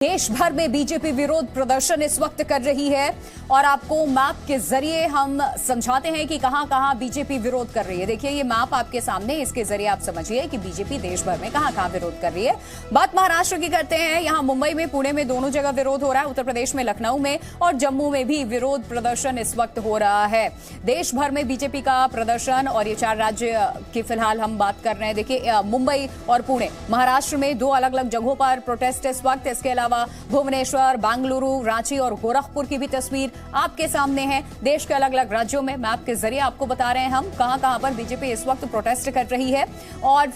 देश भर में बीजेपी विरोध प्रदर्शन इस वक्त कर रही है और आपको मैप के जरिए हम समझाते हैं कि कहां कहां बीजेपी विरोध कर रही है। देखिए ये मैप आपके सामने, इसके जरिए आप समझिए कि बीजेपी देश भर में कहां कहां विरोध कर रही है। बात महाराष्ट्र की करते हैं। यहां मुंबई में, पुणे में दोनों जगह विरोध हो रहा है। उत्तर प्रदेश में लखनऊ में और जम्मू में भी विरोध प्रदर्शन इस वक्त हो रहा है। देश भर में बीजेपी का प्रदर्शन और ये 4 राज्य की फिलहाल हम बात कर रहे हैं। देखिए मुंबई और पुणे, महाराष्ट्र में 2 अलग अलग जगहों पर प्रोटेस्ट इस वक्त। इसके अलावा भुवनेश्वर, बेंगलुरु, रांची और गोरखपुर की भी तस्वीर आपके सामने है। देश के अलग अलग राज्यों में मैप के जरिए आपको बता रहे हैं हम कहां कहां पर बीजेपी इस वक्त प्रोटेस्ट कर रही है। और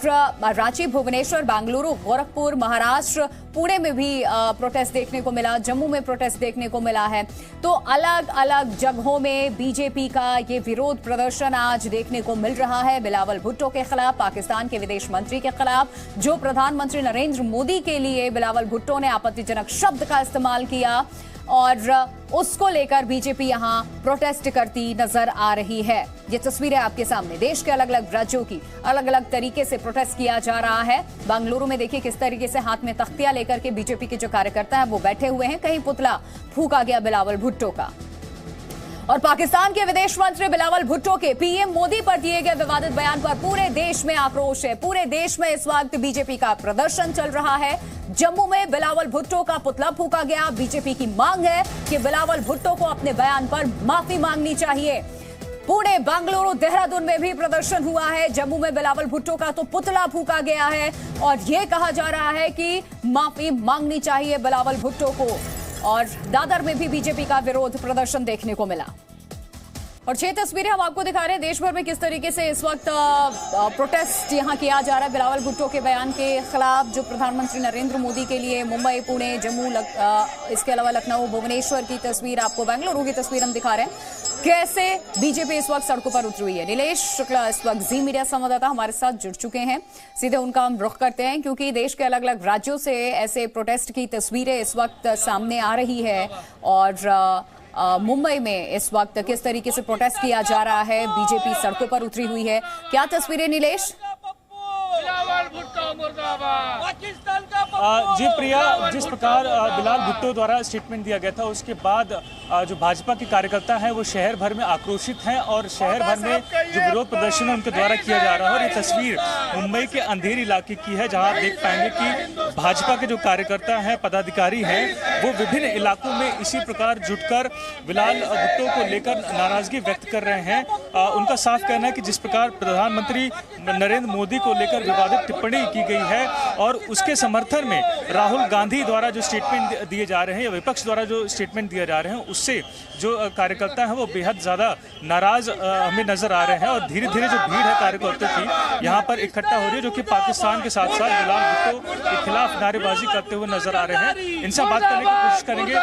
रांची, भुवनेश्वर, बेंगलुरु, गोरखपुर, महाराष्ट्र, पुणे में भी प्रोटेस्ट देखने को मिला, जम्मू में प्रोटेस्ट देखने को मिला है। तो अलग अलग जगहों में बीजेपी का ये विरोध प्रदर्शन आज देखने को मिल रहा है। बिलावल भुट्टो के खिलाफ, पाकिस्तान के विदेश मंत्री के खिलाफ, जो प्रधानमंत्री नरेंद्र मोदी के लिए बिलावल भुट्टो ने आपत्तिजनक शब्द का इस्तेमाल किया और उसको लेकर बीजेपी यहां प्रोटेस्ट करती नजर आ रही है। ये तस्वीरें आपके सामने, देश के अलग अलग राज्यों की अलग अलग तरीके से प्रोटेस्ट किया जा रहा है। बेंगलुरु में देखिए किस तरीके से हाथ में तख्तियां लेकर के बीजेपी के जो कार्यकर्ता हैं वो बैठे हुए हैं। कहीं पुतला फूंका गया बिलावल भुट्टो का। और पाकिस्तान के विदेश मंत्री बिलावल भुट्टो के पीएम मोदी पर दिए गए विवादित बयान पर पूरे देश में आक्रोश है। पूरे देश में इस वक्त बीजेपी का प्रदर्शन चल रहा है। जम्मू में बिलावल भुट्टो का पुतला फूंका गया। बीजेपी की मांग है कि बिलावल भुट्टो को अपने बयान पर माफी मांगनी चाहिए। पुणे, बेंगलुरु, देहरादून में भी प्रदर्शन हुआ है। जम्मू में बिलावल भुट्टो का तो पुतला फूंका गया है और यह कहा जा रहा है कि माफी मांगनी चाहिए बिलावल भुट्टो को। और दादर में भी बीजेपी का विरोध प्रदर्शन देखने को मिला। और 6 तस्वीरें हम आपको दिखा रहे हैं देश भर में किस तरीके से इस वक्त प्रोटेस्ट यहां किया जा रहा है बिलावल भुट्टो के बयान के खिलाफ, जो प्रधानमंत्री नरेंद्र मोदी के लिए। मुंबई, पुणे, जम्मू, इसके अलावा लखनऊ, भुवनेश्वर की तस्वीर आपको, बेंगलुरु की तस्वीर हम दिखा रहे हैं। कैसे बीजेपी इस वक्त सड़कों पर उतरी हुई है। नीलेश शुक्ला इस वक्त जी मीडिया संवाददाता हमारे साथ जुड़ चुके हैं। सीधे उनका हम रुख करते हैं क्योंकि देश के अलग अलग राज्यों से ऐसे प्रोटेस्ट की तस्वीरें इस वक्त सामने आ रही है। और मुंबई में इस वक्त किस तरीके से प्रोटेस्ट किया जा रहा है, बीजेपी सड़कों पर उतरी हुई है। क्या तस्वीरें नीलेश? जी प्रिया, जिस प्रकार बिलावल भुट्टो द्वारा स्टेटमेंट दिया गया था उसके बाद जो भाजपा के कार्यकर्ता हैं वो शहर भर में आक्रोशित हैं और शहर भर में जो विरोध प्रदर्शन है उनके द्वारा किया जा रहा है। और ये तस्वीर मुंबई के अंधेरी इलाके की है जहां आप देख पाएंगे कि भाजपा के जो कार्यकर्ता हैं, पदाधिकारी हैं, वो विभिन्न इलाकों में इसी प्रकार जुटकर बिलावल भुट्टो को लेकर नाराजगी व्यक्त कर रहे हैं। उनका साफ कहना है कि जिस प्रकार प्रधानमंत्री नरेंद्र मोदी को लेकर विवादित टिप्पणी की गई है और उसके समर्थन में राहुल गांधी द्वारा जो स्टेटमेंट दिए जा रहे हैं या विपक्ष द्वारा जो स्टेटमेंट दिए जा रहे हैं उससे जो कार्यकर्ता हैं वो बेहद ज़्यादा नाराज हमें नजर आ रहे हैं। और धीरे धीरे जो भीड़ है कार्यकर्ताओं की यहाँ पर इकट्ठा हो रही है, जो कि पाकिस्तान के साथ साथ बिलावल भुट्टो के खिलाफ नारेबाजी करते हुए नजर आ रहे हैं। इनसे बात करने की कोशिश करेंगे।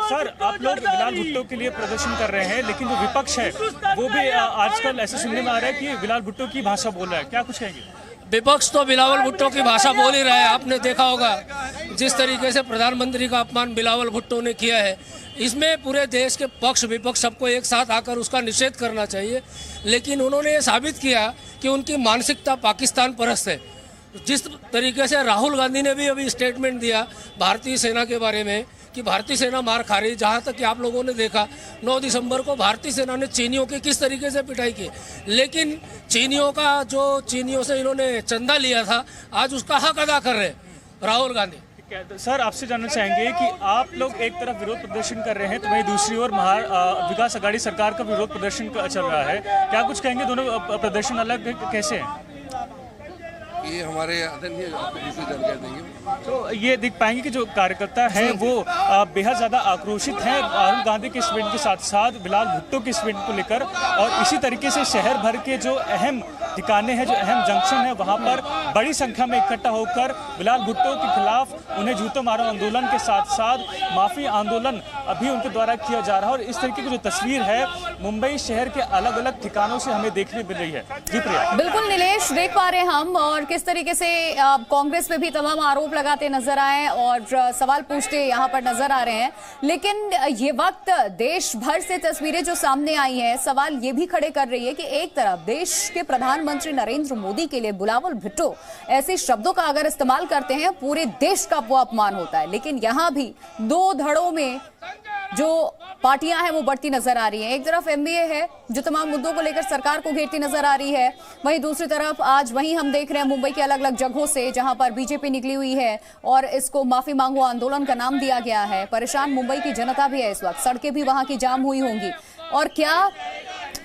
सर, आप लोग बिलावल भुट्टो के लिए प्रदर्शन कर रहे हैं, लेकिन जो विपक्ष है वो भी आजकल ऐसे सुनने में आ रहा है कि बिलावल भुट्टो की भाषा बोल रहा है। क्या कुछ कहेंगे? विपक्ष तो बिलावल भुट्टो की भाषा बोल ही रहा है। आपने देखा होगा जिस तरीके से प्रधानमंत्री का अपमान बिलावल भुट्टो ने किया है, इसमें पूरे देश के पक्ष विपक्ष सबको एक साथ आकर उसका निषेध करना चाहिए। लेकिन उन्होंने ये साबित किया कि उनकी मानसिकता पाकिस्तान परस्त है। जिस तरीके से राहुल गांधी ने भी अभी स्टेटमेंट दिया भारतीय सेना के बारे में कि भारतीय सेना मार खा रही, जहाँ तक कि आप लोगों ने देखा 9 दिसंबर को भारतीय सेना ने चीनियों की किस तरीके से पिटाई की। लेकिन चीनियों से इन्होंने चंदा लिया था, आज उसका हक अदा कर रहे राहुल गांधी। सर, आपसे जानना चाहेंगे कि आप लोग एक तरफ विरोध प्रदर्शन कर रहे हैं तो वहीं दूसरी ओर विकास अघाड़ी सरकार का विरोध प्रदर्शन चल रहा है। क्या कुछ कहेंगे? दोनों प्रदर्शन अलग कैसे हैं? ये हमारे आदरणीय जानकारी देंगे। तो ये देख पाएंगे कि जो कार्यकर्ता हैं वो बेहद ज़्यादा आक्रोशित हैं राहुल गांधी के स्टेटमेंट के साथ साथ बिलावल भुट्टो के स्टेटमेंट को लेकर। और इसी तरीके से शहर भर के जो अहम ठिकाने हैं, जो अहम जंक्शन है, वहाँ पर बड़ी संख्या में इकट्ठा होकर बिलावल भुट्टो के खिलाफ उन्हें जूते मारो आंदोलन के साथ साथ माफी आंदोलन अभी उनके द्वारा किया जा रहा है। और इस तरीके की जो तस्वीर है मुंबई शहर के अलग अलग ठिकानों से हमें देखने मिल रही है। जी प्रिया। बिल्कुल नीलेश, देख पा रहे हैं हम और किस तरीके से कांग्रेस पे भी तमाम आरोप लगाते नजर आए और सवाल पूछते यहाँ पर नजर आ रहे हैं। लेकिन ये वक्त देश भर से तस्वीरें जो सामने आई हैं, सवाल ये भी खड़े कर रही है कि एक तरफ देश के प्रधानमंत्री नरेंद्र मोदी के लिए बिलावल भुट्टो ऐसे शब्दों का अगर इस्तेमाल करते हैं पूरे देश का वो अपमान होता है। लेकिन यहां भी दो धड़ों में जो पार्टियां हैं वो बढ़ती नजर आ रही हैं। एक तरफ एमबीए है जो तमाम मुद्दों को लेकर सरकार को घेरती नजर आ रही है, वहीं दूसरी तरफ आज वहीं हम देख रहे हैं मुंबई के अलग अलग जगहों से जहां पर बीजेपी निकली हुई है और इसको माफी मांगो आंदोलन का नाम दिया गया है। परेशान मुंबई की जनता भी है इस वक्त, सड़कें भी वहां की जाम हुई होंगी। और क्या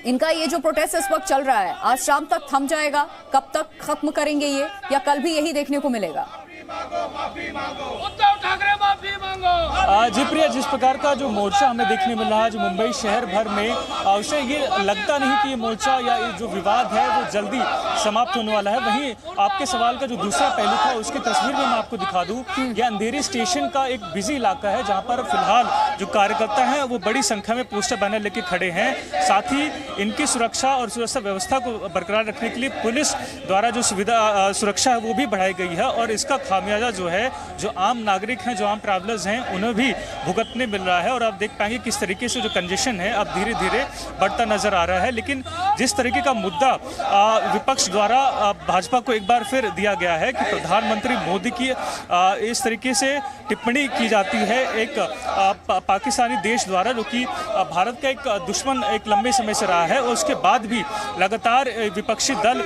इनका ये जो प्रोटेस्ट इस वक्त चल रहा है आज शाम तक थम जाएगा? कब तक खत्म करेंगे ये, या कल भी यही देखने को मिलेगा? उद्धव ठाकरे माफी मांगो। जी प्रिया, जिस प्रकार का जो मोर्चा हमें देखने मिल रहा है जो मुंबई शहर भर में, उसे ये लगता नहीं कि ये मोर्चा या ये जो विवाद है वो जल्दी समाप्त होने वाला है। वहीं आपके सवाल का जो दूसरा पहलू था उसकी तस्वीर भी मैं आपको दिखा दूं। ये अंधेरी स्टेशन का एक बिजी इलाका है जहां पर फिलहाल जो कार्यकर्ता हैं वो बड़ी संख्या में पोस्टर बैनर लेके खड़े हैं। साथ ही इनकी सुरक्षा और सुरक्षा व्यवस्था को बरकरार रखने के लिए पुलिस द्वारा जो सुरक्षा है वो भी बढ़ाई गई है और इसका खामियाजा जो है जो आम नागरिक हैं, जो आम ट्रैवलर्स हैं, उन्हें भी भुगतने मिल रहा है। और आप देख पाएंगे किस तरीके से जो कंजेशन है अब धीरे धीरे बढ़ता नजर आ रहा है। लेकिन जिस तरीके का मुद्दा विपक्ष द्वारा भाजपा को एक बार फिर दिया गया है कि प्रधानमंत्री मोदी की इस तरीके से टिप्पणी की जाती है एक पाकिस्तानी देश द्वारा, जो कि भारत का एक दुश्मन एक लंबे समय से रहा है, और उसके बाद भी लगातार विपक्षी दल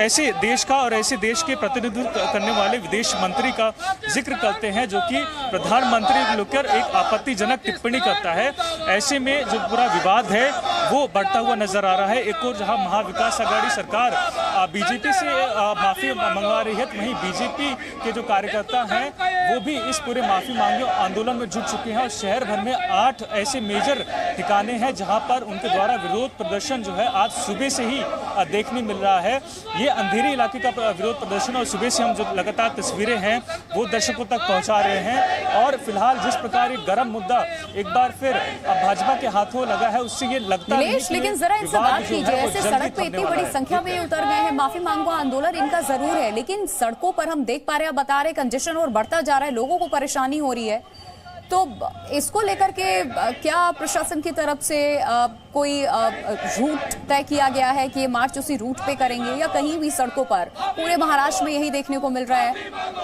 ऐसे देश का और ऐसे देश के प्रतिनिधित्व करने वाले विदेश मंत्री का जिक्र करते हैं जो कि प्रधानमंत्री को लेकर एक आपत्तिजनक टिप्पणी करता है। ऐसे में जो पूरा विवाद है वो बढ़ता हुआ नजर आ रहा है। एक और जहां महाविकास आघाड़ी सरकार बीजेपी से माफी मंगवा रही है, तो वहीं बीजेपी के जो कार्यकर्ता हैं वो भी इस पूरे माफी मांगे आंदोलन में जुट चुके हैं। और शहर भर में 8 ऐसे मेजर ठिकाने हैं जहां पर उनके द्वारा विरोध प्रदर्शन जो है आज सुबह से ही देखने मिल रहा है। ये अंधेरी इलाके का विरोध प्रदर्शन और सुबह से हम जो लगातार तस्वीरें हैं वो दर्शकों तक पहुंचा रहे हैं। और फिलहाल जिस प्रकार ये गर्म मुद्दा एक बार फिर भाजपा के हाथों लगा है उससे ये लगता नहीं है। लेकिन जरा इनसे बात कीजिए, ऐसे सड़क पे इतनी बड़ी संख्या में उतर गए हैं, माफी मांगो आंदोलन इनका जरूर है, लेकिन सड़कों पर हम देख पा रहे हैं, बता रहे कंजेशन और बढ़ता जा रहा है, लोगों को परेशानी हो रही है। तो इसको लेकर के क्या प्रशासन की तरफ से कोई रूट तय किया गया है कि ये मार्च उसी रूट पे करेंगे, या कहीं भी सड़कों पर? पूरे महाराष्ट्र में यही देखने को मिल रहा है,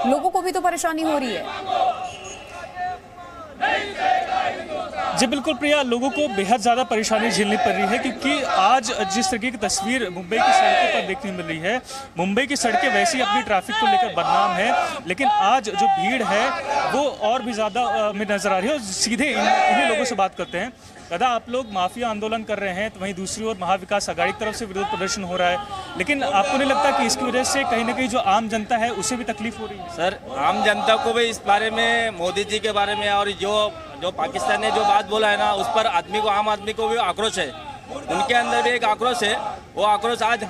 लोगों को भी तो परेशानी हो रही है। जी बिल्कुल प्रिया, लोगों को बेहद ज़्यादा परेशानी झेलनी पड़ रही है क्योंकि आज जिस तरीके की तस्वीर मुंबई की सड़कों पर देखने मिल रही है, मुंबई की सड़कें वैसे ही अपनी ट्रैफिक को लेकर बदनाम है, लेकिन आज जो भीड़ है वो और भी ज़्यादा में नज़र आ रही है। और सीधे इन्हीं लोगों से बात करते हैं। दादा, आप लोग माफिया आंदोलन कर रहे हैं, तो वहीं दूसरी ओर महाविकास आघाड़ी की तरफ से विरोध प्रदर्शन हो रहा है, लेकिन आपको नहीं लगता कि इसकी वजह से कहीं ना कहीं जो आम जनता है उसे भी तकलीफ हो रही है? सर, आम जनता को भी इस बारे में, मोदी जी के बारे में और जो पाकिस्तान ने जो बात बोला है ना, उस पर आम आदमी को भी आक्रोश है। उनके अंदर भी एक आक्रोश है, वो आक्रोश आज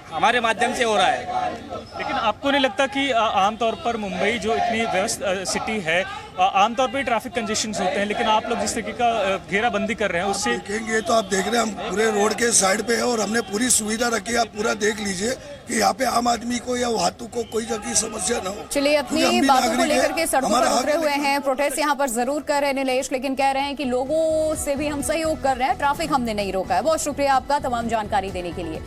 हमारे माध्यम से हो रहा है। लेकिन आपको नहीं लगता कि आमतौर पर मुंबई जो इतनी व्यस्त सिटी है, आमतौर पर ट्रैफिक कंजेशन होते हैं, लेकिन आप लोग जिस तरीके का घेराबंदी कर रहे हैं उससे देखेंगे तो आप देख रहे हैं हम पूरे रोड के साइड पे है और हमने पूरी सुविधा रखी है। आप पूरा देख लीजिए कि यहाँ पे आम आदमी को या वाहतू को कोई जगह समस्या ना हो। चलिए, अपनी बातों को लेकर के सड़कों पर उतरे हुए हैं, प्रोटेस्ट यहाँ पर जरूर कर रहे हैं नीलेश, लेकिन कह रहे हैं कि लोगों से भी हम सहयोग कर रहे हैं, ट्रैफिक हमने नहीं रोका है। बहुत शुक्रिया आपका तमाम जानकारी देने के लिए।